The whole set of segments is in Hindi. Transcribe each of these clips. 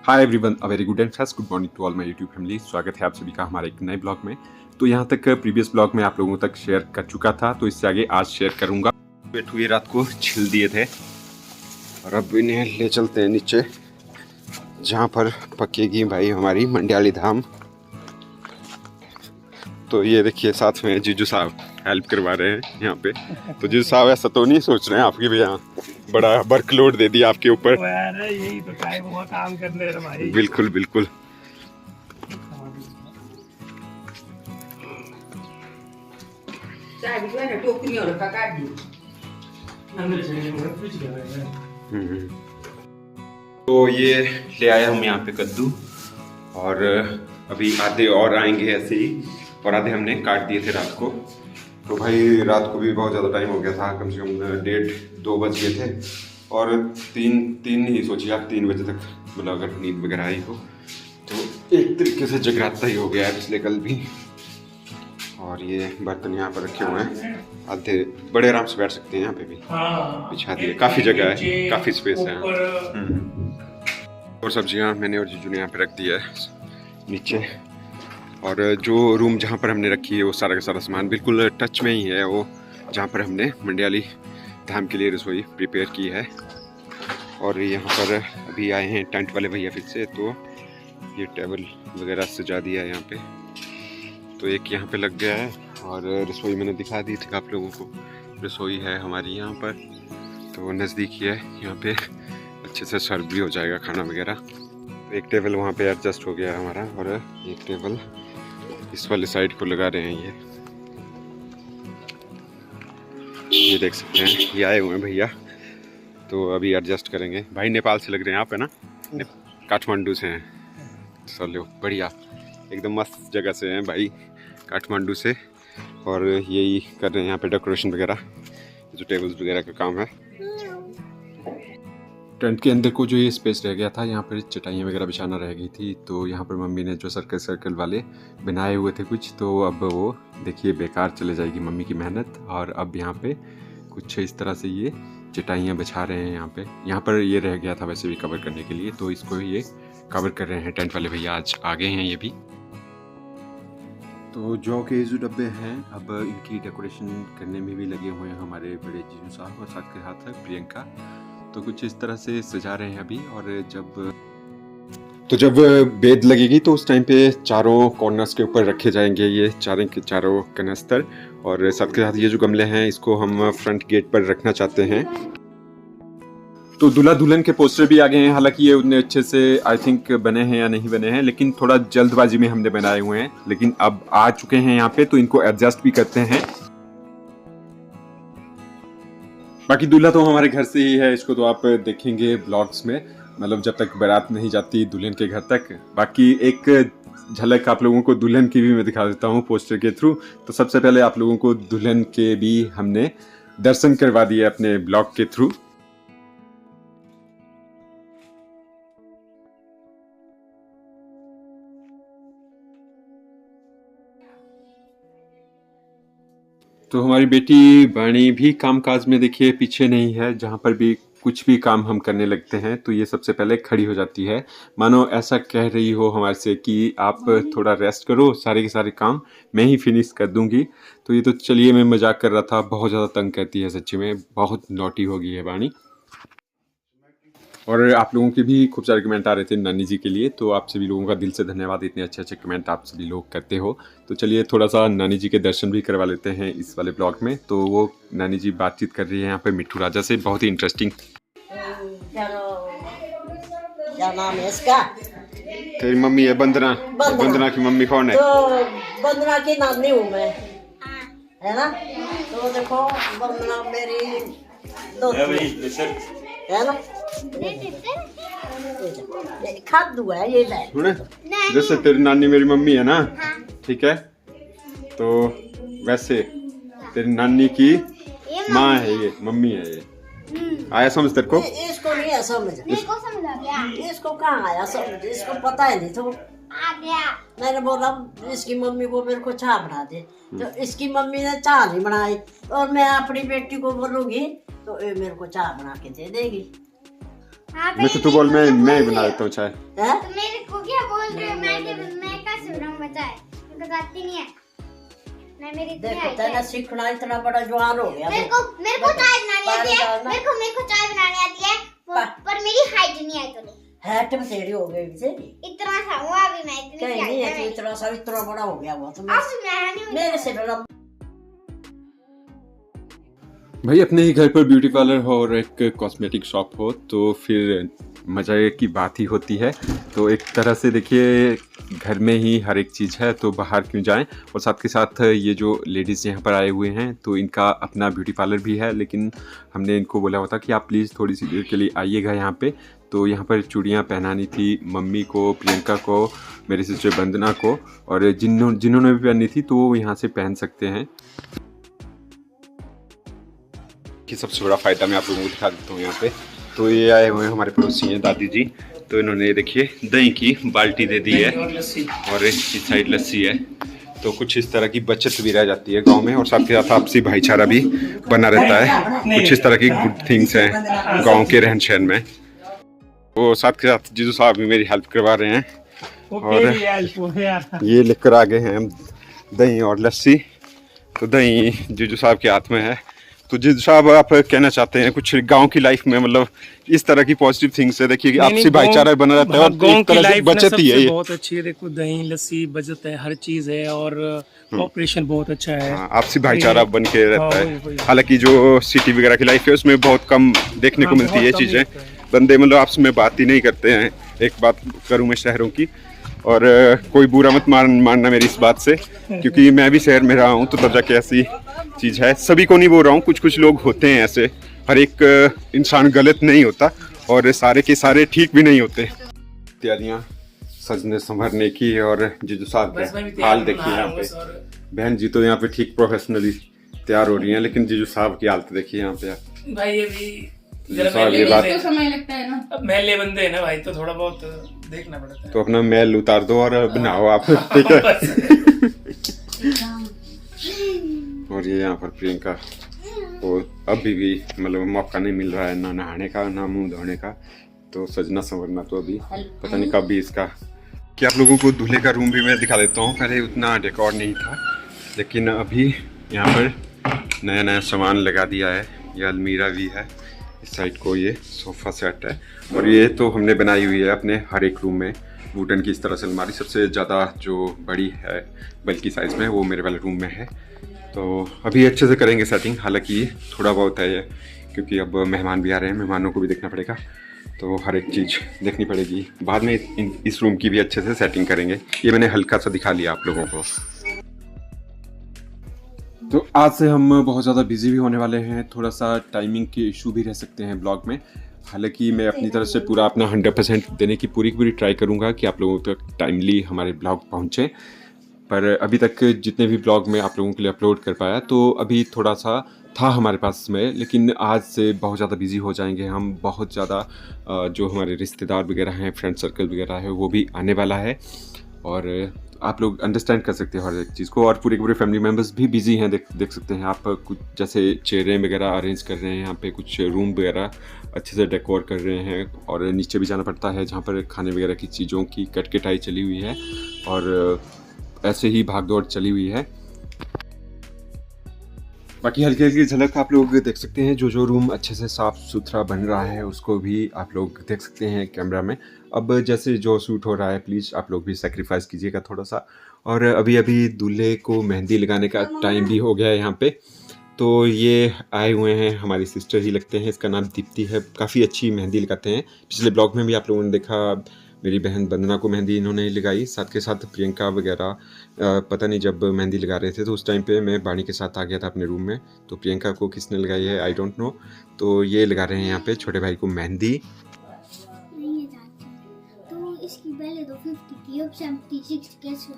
Hi everyone, a very good and फेस्ट good morning to all my YouTube family. स्वागत है आप सभी का हमारे एक नए ब्लॉग में। तो यहाँ तक प्रीवियस ब्लॉग में आप लोगों तक शेयर कर चुका था, तो इससे आगे आज शेयर करूँगा। पेट हुए रात को छिल दिए थे और अब इन्हें ले चलते हैं नीचे, जहाँ पर पकेगी भाई हमारी मंडियाली धाम। तो ये देखिए साथ में जीजू साहब हेल्प करवा रहे हैं यहाँ पे। तो जीजू साहब ऐसा तो नहीं सोच रहे हैं आपकी भी यहाँ बड़ा वर्कलोड दे दिया आपके ऊपर? यही तो काम करने रहे भाई। बिल्कुल बिल्कुल। तो ये ले आया हम यहाँ पे कद्दू, और अभी आधे और आएंगे ऐसे ही, और आधे हमने काट दिए थे रात को। तो भाई रात को भी बहुत ज़्यादा टाइम हो गया था, कम से कम 1:30-2 बज गए थे, और तीन ही सोचिए आप, 3 बजे तक मतलब अगर नींद वगैरह आई हो तो एक तरीके से जगराता ही हो गया है पिछले कल भी। और ये बर्तन यहाँ पर रखे हुए हैं, आधे बड़े आराम से बैठ सकते हैं यहाँ पे भी। बिछा दिए, काफ़ी जगह है, काफ़ी स्पेस है। और सब्जियाँ मैंने और जीजू ने यहाँ पे रख दिया है नीचे। और जो रूम जहाँ पर हमने रखी है वो सारा का सारा सामान बिल्कुल टच में ही है, वो जहाँ पर हमने मंडियाली धाम के लिए रसोई प्रिपेयर की है। और यहाँ पर अभी आए हैं टेंट वाले भैया फिर से, तो ये टेबल वगैरह सजा दिया है यहाँ पे। तो एक यहाँ पे लग गया है, और रसोई मैंने दिखा दी थी आप लोगों को, रसोई है हमारी यहाँ पर, तो नज़दीक ही है, यहाँ पे अच्छे से सर्व भी हो जाएगा खाना वगैरह। तो एक टेबल वहाँ पे एडजस्ट हो गया है हमारा, और एक टेबल इस वाले साइड को लगा रहे हैं। ये देख सकते हैं, ये आए हुए हैं भैया, तो अभी एडजस्ट करेंगे। भाई नेपाल से लग रहे हैं आप, है ना? काठमांडू से हैं। चलो बढ़िया, एकदम मस्त जगह से हैं भाई, काठमांडू से। और यही कर रहे हैं यहाँ पे डेकोरेशन वगैरह, जो टेबल्स वगैरह का काम है। टेंट के अंदर को जो ये स्पेस रह गया था, यहाँ पर चटाइयाँ वगैरह बिछाना रह गई थी, तो यहाँ पर मम्मी ने जो सर्कल वाले बनाए हुए थे कुछ, तो अब वो देखिए बेकार चले जाएगी मम्मी की मेहनत। और अब यहाँ पे कुछ इस तरह से ये चटाइयाँ बिछा रहे हैं यहाँ पर ये रह गया था वैसे भी कवर करने के लिए, तो इसको ये कवर कर रहे हैं टेंट वाले भैया। आज आगे हैं ये भी। तो जो के जो डब्बे हैं, अब इनकी डेकोरेशन करने में भी लगे हुए हैं हमारे बड़े जीजू साहब, और साथ के साथ प्रियंका। तो कुछ इस तरह से सजा रहे हैं अभी। और जब बेद लगेगी तो उस टाइम पे चारों कॉर्नर्स के ऊपर रखे जाएंगे ये चारों कनस्तर। और साथ के साथ ये जो गमले हैं, इसको हम फ्रंट गेट पर रखना चाहते हैं। तो दूल्हा दुल्हन के पोस्टर भी आ गए हैं, हालांकि ये उतने अच्छे से आई थिंक बने हैं या नहीं बने हैं, लेकिन थोड़ा जल्दबाजी में हमने बनाए हुए हैं, लेकिन अब आ चुके हैं यहाँ पे, तो इनको एडजस्ट भी करते हैं। बाकी दूल्हा तो हमारे घर से ही है, इसको तो आप देखेंगे ब्लॉग्स में, मतलब जब तक बारात नहीं जाती दुल्हन के घर तक। बाकी एक झलक आप लोगों को दुल्हन की भी मैं दिखा देता हूँ पोस्टर के थ्रू। तो सबसे पहले आप लोगों को दुल्हन के भी हमने दर्शन करवा दिए अपने ब्लॉग के थ्रू। तो हमारी बेटी बाणी भी कामकाज में देखिए पीछे नहीं है, जहाँ पर भी कुछ भी काम हम करने लगते हैं तो ये सबसे पहले खड़ी हो जाती है, मानो ऐसा कह रही हो हमारे से कि आप थोड़ा रेस्ट करो, सारे के सारे काम मैं ही फिनिश कर दूंगी। तो ये तो चलिए, मैं मजाक कर रहा था, बहुत ज़्यादा तंग करती है सच्ची में, बहुत नॉटी हो गई है बाणी। और आप लोगों के भी खूब सारे कमेंट आ रहे थे नानी जी के लिए, तो आप सभी लोगों का दिल से धन्यवाद, इतने अच्छे अच्छे कमेंट आप सभी लोग करते हो। तो चलिए थोड़ा सा नानी जी के दर्शन भी करवा लेते हैं इस वाले ब्लॉग में। तो वो नानी जी बातचीत कर रही है यहाँ पे मिट्ठू राजा से, बहुत ही इंटरेस्टिंग। क्या नाम है इसका? तेरी मम्मी है बंदना। बंदना की मम्मी कौन है? तो बंदना की नानी हूँ मैं, है ना? तो देखो बंदना मेरी है ना, खादू है ये जैसे तेरी नानी मेरी मम्मी है ना, ठीक है? तो वैसे तेरी नानी की माँ है ये, मम्मी है ये। आया समझ तेरे को? इसको नहीं है समझ, इसको कहाँ आया समझ, इसको पता ही नहीं तो मैंने बोला इसकी मम्मी को मेरे को चाय बना दे, तो इसकी मम्मी ने चाय नहीं बनाई, और मैं अपनी बेटी को बोलूंगी तो ये मेरे को चाय बना के दे देगी। मैं तो बोल मैं ही बना देता हूँ चाय। हैं? तो मेरे को क्या बोल रहे हो? मैं कैसे बनाऊं बताए? मुझे तो आती नहीं है। मैं मेरी इतनी देखो आई तेरा है। सीखना इतना बड़ा जवान हो गया। मेरे को चाय बनानी आती है। मेरे को चाय बनानी आती है। पर मेरी हाइट नहीं आई तो हैट में तेरी हो गई तेरी। इतना सा हुआ अभी मैं इतनी कहीं सी नहीं आई है है। इतना बड़ा हो गया वो तो अब मैं नहीं मेरे से बड़ा। भाई अपने ही घर पर ब्यूटी पार्लर हो और एक कॉस्मेटिक शॉप हो तो फिर मज़े की बात ही होती है। तो एक तरह से देखिए घर में ही हर एक चीज़ है तो बाहर क्यों जाएं। और साथ के साथ ये जो लेडीज़ यहाँ पर आए हुए हैं तो इनका अपना ब्यूटी पार्लर भी है, लेकिन हमने इनको बोला हुआ था कि आप प्लीज़ थोड़ी सी देर के लिए आइएगा यहाँ पे। तो यहाँ पर चूड़ियाँ पहनानी थी मम्मी को, प्रियंका को, मेरी सिस्टर वंदना को, और जिन्होंने भी पहनी थी तो वो यहाँ से पहन सकते हैं। कि सबसे बड़ा फ़ायदा मैं आप लोगों को दिखा देता हूँ यहाँ पे। तो ये आए हुए हैं हमारे पड़ोसी हैं दादी जी, तो इन्होंने देखिए दही की बाल्टी दे दी है और इस साइड लस्सी है। तो कुछ इस तरह की बचत भी रह जाती है गांव में और साथ के साथ आपसी भाईचारा भी बना रहता है। कुछ इस तरह की गुड थिंग्स हैं गांव के रहन सहन में। वो साथ के साथ जीजू साहब भी मेरी हेल्प करवा रहे हैं और ये लेकर आ गए हैं हम दही और लस्सी। तो दही जीजू साहब के हाथ में है। तो जीजू साहब आप कहना चाहते हैं कुछ गांव की लाइफ में, मतलब इस तरह की पॉजिटिव थिंग्स है। देखिए आपसी भाईचारा बना रहता है और गांव एक की तरह से लाइफ बचत ही है ये। बहुत अच्छी है। देखो दही लस्सी बचत है, हर चीज है और ऑपरेशन बहुत अच्छा है। हाँ, आपसी भाईचारा बन के रहता हाँ, है। वही। हालांकि जो सिटी वगैरह की लाइफ है उसमें बहुत कम देखने को मिलती है ये बहुत कम चीज़ें। मिलता है। बंदे मतलब आपस में बात ही नहीं करते हैं। एक बात करूं मैं शहरों की, और कोई बुरा मत मानना मेरी इस बात से, क्योंकि मैं भी शहर में रहा हूं तो तब जाके ऐसी चीज़ है। सभी को नहीं बोल रहा हूँ, कुछ कुछ लोग होते हैं ऐसे। हर एक इंसान गलत नहीं होता और सारे के सारे ठीक भी नहीं होते। तैयारियाँ सजने संभरने की और जीजू साहब के हाल देखिए यहाँ पे। बहन जी तो यहाँ पे ठीक प्रोफेशनली तैयार हो रही हैं, लेकिन जीजू साहब की हालत देखिए यहाँ पे। भाई ये भी जीजू साहब ये बात तो समय लगता है ना। अब महल्ले बंदे हैं ना भाई, तो थोड़ा बहुत देखना पड़ता है। तो अपना मैल उतार दो और बनाओ आप, ठीक है। और ये यहाँ पर प्रियंका को अभी भी मतलब मौका नहीं मिल रहा है ना नहाने का ना मुंह धोने का। तो सजना संवरना तो अभी पता नहीं कब भी इसका। कि आप लोगों को दूल्हे का रूम भी मैं दिखा देता हूँ। पहले उतना डेकोर नहीं था, लेकिन अभी यहाँ पर नया नया सामान लगा दिया है। ये अलमीरा भी है, इस साइड को ये सोफ़ा सेट है, और ये तो हमने बनाई हुई है अपने हर एक रूम में वुडन की इस तरह से अलमारी। सबसे ज़्यादा जो बड़ी है बल्कि साइज़ में वो मेरे वाले रूम में है। तो अभी अच्छे से करेंगे सेटिंग। हालांकि थोड़ा बहुत है ये, क्योंकि अब मेहमान भी आ रहे हैं, मेहमानों को भी देखना पड़ेगा, तो हर एक चीज़ देखनी पड़ेगी। बाद में इस रूम की भी अच्छे से सेटिंग करेंगे। ये मैंने हल्का सा दिखा लिया आप लोगों को। तो आज से हम बहुत ज़्यादा बिजी भी होने वाले हैं। थोड़ा सा टाइमिंग के इशू भी रह सकते हैं ब्लॉग में। हालांकि मैं अपनी तरफ से पूरा अपना 100% देने की पूरी ट्राई करूंगा कि आप लोगों तक टाइमली हमारे ब्लॉग पहुंचे। पर अभी तक जितने भी ब्लॉग मैं आप लोगों के लिए अपलोड कर पाया, तो अभी थोड़ा सा था हमारे पास में, लेकिन आज से बहुत ज़्यादा बिजी हो जाएंगे हम। बहुत ज़्यादा जो हमारे रिश्तेदार वगैरह हैं, फ्रेंड सर्कल वगैरह है, वो भी आने वाला है। और आप लोग अंडरस्टैंड कर सकते हैं हर एक चीज़ को। और पूरे फैमिली मेम्बर्स भी बिजी हैं, देख सकते हैं आप। कुछ जैसे चेयरें वगैरह अरेंज कर रहे हैं यहाँ पे, कुछ रूम वगैरह अच्छे से डेकोर कर रहे हैं, और नीचे भी जाना पड़ता है जहाँ पर खाने वगैरह की चीज़ों की कटकटाई चली हुई है, और ऐसे ही भागदौड़ चली हुई है। बाकी हल्की हल्की झलक आप लोग देख सकते हैं। जो रूम अच्छे से साफ़ सुथरा बन रहा है उसको भी आप लोग देख सकते हैं कैमरा में। अब जैसे जो शूट हो रहा है, प्लीज़ आप लोग भी सेक्रीफाइस कीजिएगा थोड़ा सा। और अभी दूल्हे को मेहंदी लगाने का टाइम भी हो गया है यहाँ पे। तो ये आए हुए हैं हमारी सिस्टर ही लगते हैं, इसका नाम दीप्ति है। काफ़ी अच्छी मेहंदी लगाते हैं। पिछले ब्लॉग में भी आप लोगों ने देखा, मेरी बहन वंदना को मेहंदी इन्होंने लगाई। साथ के साथ प्रियंका वगैरह पता नहीं जब मेहंदी लगा रहे थे तो उस टाइम पे मैं बाणी के साथ आ गया था अपने रूम में। तो प्रियंका को किसने लगाई है आई डोंट नो। तो ये लगा रहे हैं यहाँ पे छोटे भाई को मेहंदी। तो इसकी पहले तो 50 की, अब 76 कैसे?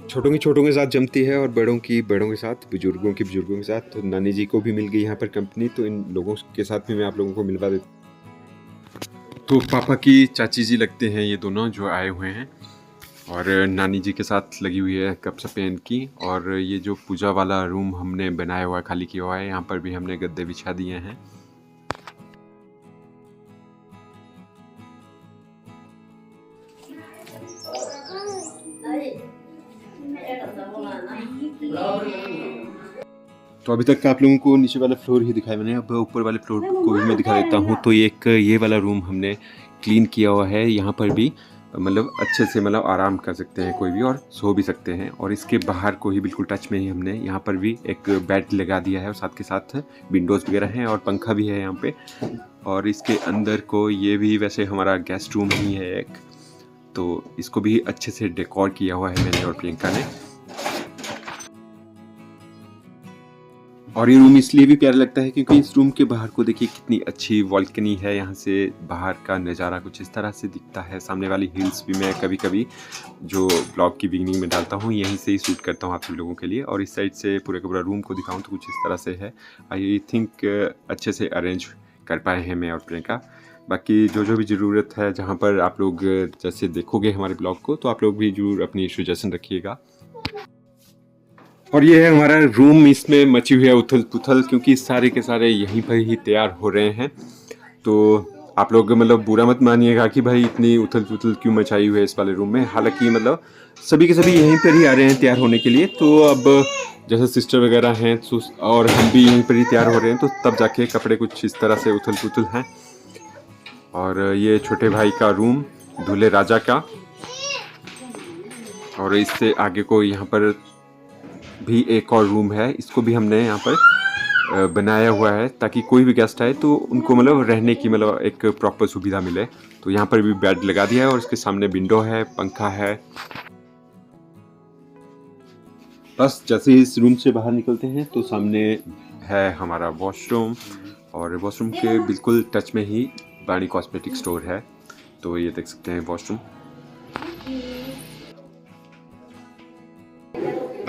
छोटों की छोटों के साथ जमती है और बड़ों की बड़ों के साथ, बुजुर्गों की बुजुर्गों के साथ। तो नानी जी को भी मिल गई यहाँ पर कंपनी, तो इन लोगों के साथ भी मैं आप लोगों को मिलवा देता। तो पापा की चाची जी लगते हैं ये दोनों जो आए हुए हैं, और नानी जी के साथ लगी हुई है कप सपेन की। और ये जो पूजा वाला रूम हमने बनाया हुआ है, खाली किया हुआ है, यहाँ पर भी हमने गद्दे बिछा दिए हैं। तो अभी तक आप लोगों को नीचे वाला फ्लोर ही दिखाया मैंने, अब ऊपर वाले फ्लोर को भी मैं दिखा देता हूँ। तो ये वाला रूम हमने क्लीन किया हुआ है। यहाँ पर भी मतलब अच्छे से मतलब आराम कर सकते हैं कोई भी, और सो भी सकते हैं। और इसके बाहर को ही बिल्कुल टच में ही हमने यहाँ पर भी एक बेड लगा दिया है, और साथ के साथ विंडोज़ वगैरह हैं और पंखा भी है यहाँ पे। और इसके अंदर को ये भी वैसे हमारा गेस्ट रूम ही है एक, तो इसको भी अच्छे से डेकोर किया हुआ है मैंने और प्रियंका ने। और ये रूम इसलिए भी प्यारा लगता है क्योंकि इस रूम के बाहर को देखिए कितनी अच्छी बालकनी है। यहाँ से बाहर का नज़ारा कुछ इस तरह से दिखता है। सामने वाली हिल्स भी मैं कभी कभी जो ब्लॉग की बिगनिंग में डालता हूँ यहीं से ही शूट करता हूँ आप सभी लोगों के लिए। और इस साइड से पूरे का पूरा रूम को दिखाऊँ तो कुछ इस तरह से है। आई थिंक अच्छे से अरेंज कर पाए हैं मैं और प्रियंका। बाकी जो भी ज़रूरत है जहाँ पर आप लोग जैसे देखोगे हमारे ब्लॉग को, तो आप लोग भी ज़रूर अपनी सजेशन रखिएगा। और ये है हमारा रूम, इसमें मची हुई है उथल पुथल क्योंकि सारे के सारे यहीं पर ही तैयार हो रहे हैं। तो आप लोग मतलब बुरा मत मानिएगा कि भाई इतनी उथल पुथल क्यों मचाई हुई है इस वाले रूम में। हालांकि मतलब सभी के सभी यहीं पर ही आ रहे हैं तैयार होने के लिए। तो अब जैसे सिस्टर वगैरह हैं और हम भी यहीं पर ही तैयार हो रहे हैं, तो तब जाके कपड़े कुछ इस तरह से उथल पुथल हैं। और ये छोटे भाई का रूम, दूल्हे राजा का। और इससे आगे को यहाँ पर भी एक और रूम है, इसको भी हमने यहाँ पर बनाया हुआ है ताकि कोई भी गेस्ट आए तो उनको मतलब रहने की मतलब एक प्रॉपर सुविधा मिले। तो यहाँ पर भी बेड लगा दिया है और इसके सामने विंडो है, पंखा है। बस जैसे इस रूम से बाहर निकलते हैं तो सामने है हमारा वॉशरूम, और वॉशरूम के बिल्कुल टच में ही वाणी कॉस्मेटिक स्टोर है। तो ये देख सकते हैं वॉशरूम।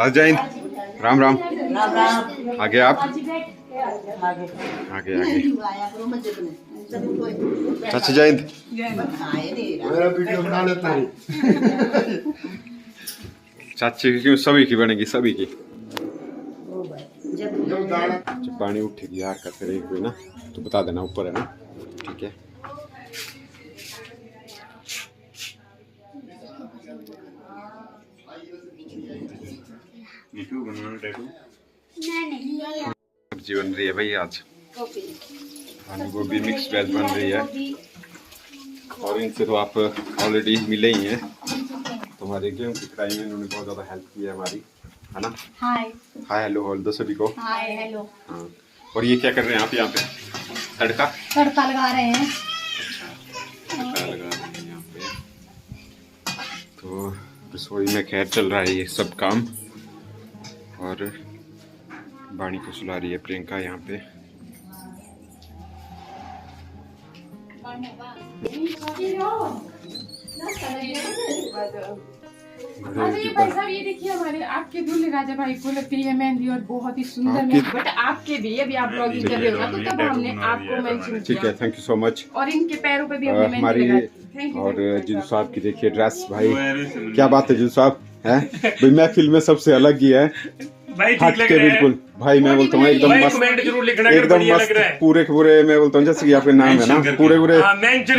जय हिंद, राम राम। राम राम। आगे आप आगे आगे आगे चाचा जय हिंद। मेरा वीडियो बना लेता हूँ। चाची की क्यों, सभी की बनेगी, सभी की। जब पानी उठेगी यार करते रहेगी ना तो बता देना, ऊपर है ना, ठीक है। सब्जी बन रही है भाई आज, आलू गोभी मिक्स वेज बन रही है। और इनसे तो आप ऑलरेडी मिले ही हैं। तुम्हारे गेहूं की कढ़ाई में इन्होंने बहुत ज़्यादा हेल्प की है हमारी, है ना। हाय हाय हेलो बोल दो सभी को। Hi hello. हाँ, और ये क्या कर रहे हैं आप यहाँ पे? तड़का लगा रहे हैं। तड़का लगा रहे हैं यहाँ पे। तो रसोई में खैर चल रहा है ये सब काम, और वाणी को सुला रही है प्रियंका यहाँ पे। अरे ये भाई साहब, ये देखिए हमारे आपके दूल्हे राजा भाई को लगती है मेहंदी, और बहुत ही सुंदर मेहंदी। बट आपके भी अभी आप ब्लॉगिंग कर रहे हो ना, तो तब हमने आपको मेंशन किया। ठीक है, थैंक यू सो मच। और इनके पैरों पे भी हमने मेहंदी हमारी लगाई। Thank you. और जिजू साहब की देखिए ड्रेस, भाई क्या बात है जिजू साहब, है भाई महफिल में सबसे अलग ही है, भाई हट के बिल्कुल। भाई मैं बोलता हूँ एकदम मस्त, एकदम मस्त पूरे के पूरे। मैं बोलता हूँ जैसे कि आपके नाम है ना, पूरे पूरे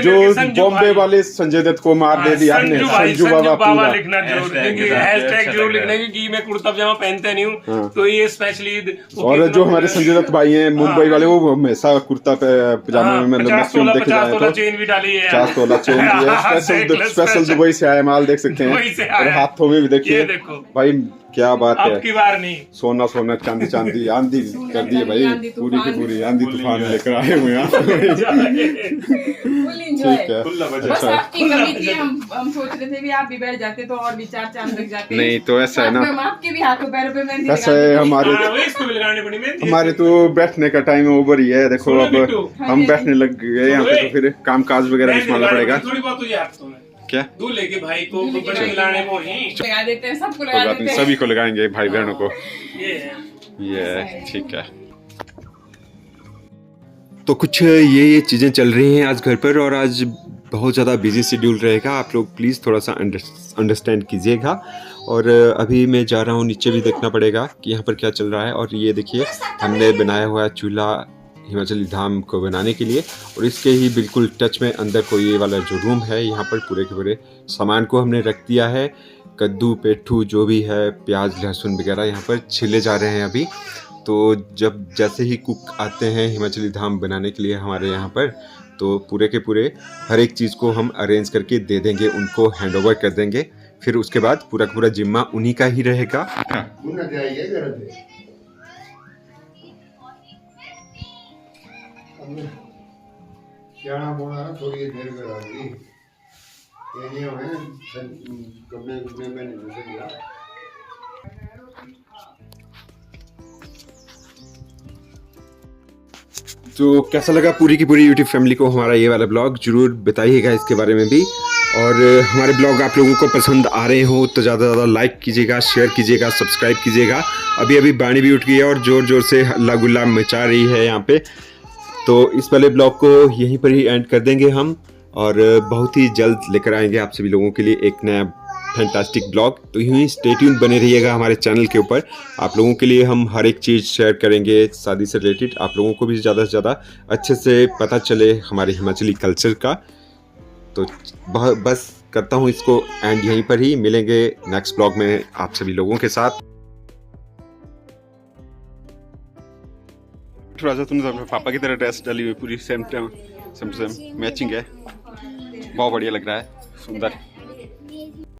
जो बॉम्बे वाले संजय दत्त को मार दे दिया आपने, संजू बाबा पूरा लिखना जरूर, हैशटैग जरूर लिखना, क्योंकि मैं कुर्ता पजामा पहनता नहीं हूँ। तो ये स्पेशली। और जो हमारे संजय दत्त भाई हैं मुंबई वाले, वो हमेशा कुर्ता पजामे में मैक्सिमम देखे जाए तो चेन भी डाली है, 50 तोला चेन भी है, स्पेशल दुबई से आया माल देख सकते हैं। और हाथों में भी देखिए भाई, क्या बात है, आपकी बार नहीं, सोना सोना चांदी चांदी आंधी कर दी है भाई, पूरी की पूरी आंधी तूफान लेकर आए हुए हैं। ठीक है, बस आपकी कमी थी, हम सोच रहे थे भी आप भी बैठ जाते तो और भी 4 चांद लग जाते। नहीं तो ऐसा है ना, आपके भी हाथों पैरों पे मेहंदी ऐसा है हमारे तो बैठने का टाइम ओवर ही है। देखो अब हम बैठने लग गए यहाँ पे, तो फिर काम काज वगैरह भी संभालना पड़ेगा। थोड़ी बहुत तो यार क्या दूल्हे के भाई को बड़े मिलाने को ही लगा देते हैं, सबको कोई लगा बात देते नहीं, हैं। सभी को लगाएंगे भाई बहनों को। ये ठीक है। तो कुछ ये चीज़ें चल रही हैं आज घर पर। और आज बहुत ज़्यादा बिजी शेड्यूल रहेगा, आप लोग प्लीज़ थोड़ा सा अंडरस्टैंड कीजिएगा। और अभी मैं जा रहा हूँ, नीचे भी देखना पड़ेगा कि यहाँ पर क्या चल रहा है। और ये देखिए हमने बनाया हुआ चूल्हा हिमाचली धाम को बनाने के लिए, और इसके ही बिल्कुल टच में अंदर को ये वाला जो रूम है, यहाँ पर पूरे के पूरे सामान को हमने रख दिया है। कद्दू पेठू जो भी है, प्याज लहसुन वगैरह यहाँ पर छिले जा रहे हैं अभी। तो जब जैसे ही कुक आते हैं हिमाचली धाम बनाने के लिए हमारे यहाँ पर, तो पूरे के पूरे हर एक चीज़ को हम अरेंज करके दे देंगे, उनको हैंड ओवर कर देंगे। फिर उसके बाद पूरा का पूरा जिम्मा उन्हीं का ही रहेगा। थोड़ी देर करेंगी ये नहीं है कमरे में नहीं घुसेगा। तो कैसा लगा पूरी की पूरी यूट्यूब फैमिली को हमारा ये वाला ब्लॉग, ज़रूर बताइएगा इसके बारे में भी। और हमारे ब्लॉग आप लोगों को पसंद आ रहे हो तो ज़्यादा से ज़्यादा लाइक कीजिएगा, शेयर कीजिएगा, सब्सक्राइब कीजिएगा। अभी बाणी भी उठ गई है और ज़ोर ज़ोर से हल्ला गुल्ला मचा रही है यहाँ पे। तो इस वाले ब्लॉग को यहीं पर ही एंड कर देंगे हम, और बहुत ही जल्द लेकर आएंगे आप सभी लोगों के लिए एक नया फैंटास्टिक ब्लॉग। तो यूँ ही स्टे ट्यून बने रहिएगा हमारे चैनल के ऊपर। आप लोगों के लिए हम हर एक चीज़ शेयर करेंगे शादी से रिलेटेड, आप लोगों को भी ज़्यादा से ज़्यादा अच्छे से पता चले हमारे हिमाचली कल्चर का। तो बस करता हूँ इसको एंड, यहीं पर ही मिलेंगे नेक्स्ट ब्लॉग में आप सभी लोगों के साथ। थोड़ा सा तुमने अपने पापा की तरह ड्रेस डाली हुई, पूरी सेम मैचिंग है, बहुत बढ़िया लग रहा है, सुंदर।